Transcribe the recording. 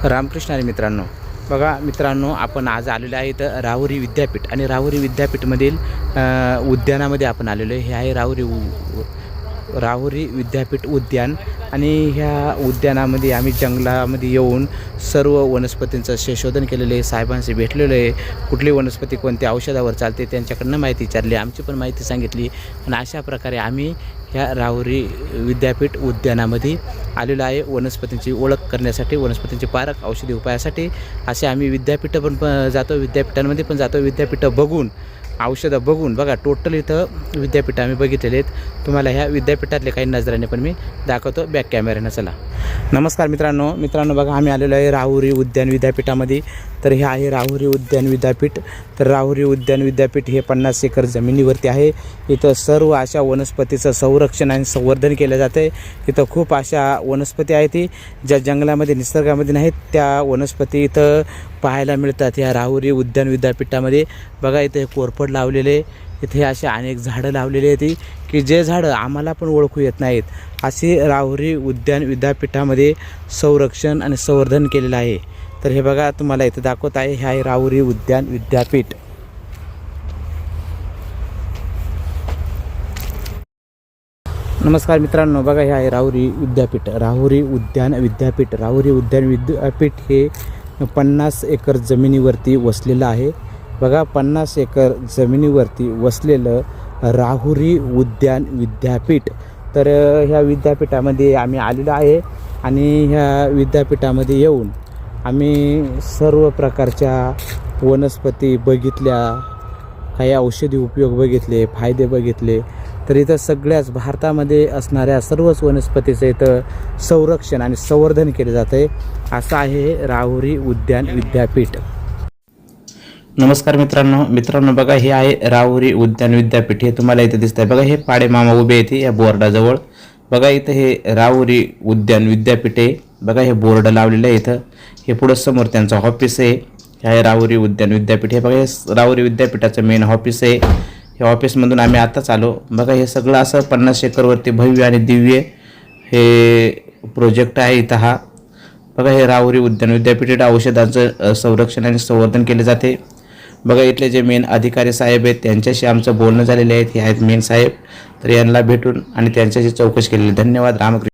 रामकृष्ण हरी मित्रांनो, बघा मित्रांनो, आपण आज आलेलो आहे इथं राहुरी विद्यापीठ आणि राहुरी विद्यापीठमधील उद्यानामध्ये आपण आलेलो आहे। हे आहे राहुरी विद्यापीठ उद्यान आणि ह्या उद्यानामध्ये आम्ही जंगलामध्ये येऊन सर्व वनस्पतींचं संशोधन केलेलं आहे। साहेबांशी भेटलेलो आहे, कुठली वनस्पती कोणत्या औषधावर चालते त्यांच्याकडनं माहिती विचारली, आमची पण माहिती सांगितली आणि अशा प्रकारे आम्ही ह्या राहुरी विद्यापीठ उद्यानामध्ये आलेलो आहे वनस्पतींची ओळख करण्यासाठी, वनस्पतींचे पारख, औषधी उपायासाठी। असे आम्ही विद्यापीठं पण जातो, विद्यापीठांमध्ये पण जातो, विद्यापीठं बघून औषधं बघून बघा टोटल इथं विद्यापीठं आम्ही बघितलेले आहेत। तुम्हाला ह्या विद्यापीठातले काही नजराने पण मी दाखवतो बॅक कॅमेऱ्यानं। चला, नमस्कार मित्रांनो, बघा आम्ही आलेलो आहे राहुरी उद्यान विद्यापीठामध्ये। तर हे आहे राहुरी उद्यान विद्यापीठ। तर राहुरी उद्यान विद्यापीठ हे 50 एकर जमिनीवरती आहे। इथं सर्व अशा वनस्पतीचं संरक्षण आणि संवर्धन केलं जातं आहे। इथं खूप अशा वनस्पती आहेत ती ज्या जंगलामध्ये निसर्गामध्ये नाहीत, त्या वनस्पती इथं पाहायला मिळतात ह्या राहुरी उद्यान विद्यापीठामध्ये। बघा इथे कोरफड लावलेले, इथे असे अनेक झाडं लावलेली आहेत की जे झाडं आम्हाला पण ओळखू येत नाहीत, अशी राहुरी उद्यान विद्यापीठामध्ये संरक्षण आणि संवर्धन केलेलं आहे। तर हे बघा तुम्हाला इथं दाखवत आहे, हे आहे राहुरी उद्यान विद्यापीठ। नमस्कार मित्रांनो, बघा हे आहे राहुरी विद्यापीठ, राहुरी उद्यान विद्यापीठ। राहुरी उद्यान विद्यापीठ हे 50 एकर जमिनीवरती वसलेलं आहे। बघा 50 एकर जमिनीवरती वसलेलं राहुरी उद्यान विद्यापीठ। तर ह्या विद्यापीठामध्ये आम्ही आलेलो आहे आणि ह्या विद्यापीठामध्ये येऊन आम्ही सर्व प्रकारच्या वनस्पती बघितल्या, काही औषधी उपयोग बघितले, फायदे बघितले। तर इथं सगळ्याच भारतामध्ये असणाऱ्या सर्वच वनस्पतीचं इथं संरक्षण आणि संवर्धन केले जातं आहे। असं आहे राहुरी उद्यान विद्यापीठ। नमस्कार मित्रांनो, बघा हे आहे राहुरी उद्यान विद्यापीठ। हे तुम्हाला इथं दिसतंय बघा, हे पाडे मामा उभे आहेत या बोर्डाजवळ। बघा इथं हे राहुरी उद्यान विद्यापीठ आहे। बघा हे बोर्ड लावलेलं आहे इथं, हे पुढं समोर त्यांचं ऑफिस आहे। हे राहुरी उद्यान विद्यापीठ, हे बघा हे राहुरी विद्यापीठाचं मेन ऑफिस आहे। हे ऑफिसमधून आम्ही आताच आलो। बघा हे सगळं असं 50 एकरवरती भव्य आणि दिव्य हे प्रोजेक्ट आहे इथं हा। बघा हे राहुरी उद्यान विद्यापीठ औषधांचं संरक्षण आणि संवर्धन केले जाते। बघा इथले जे मेन अधिकारी साहेब आहेत त्यांच्याशी आमचं बोलणं झालेलं आहे, हे आहेत मेन साहेब। तर यांना भेटून आणि त्यांच्याशी चौकशी केलेली। धन्यवाद, रामकृष्ण।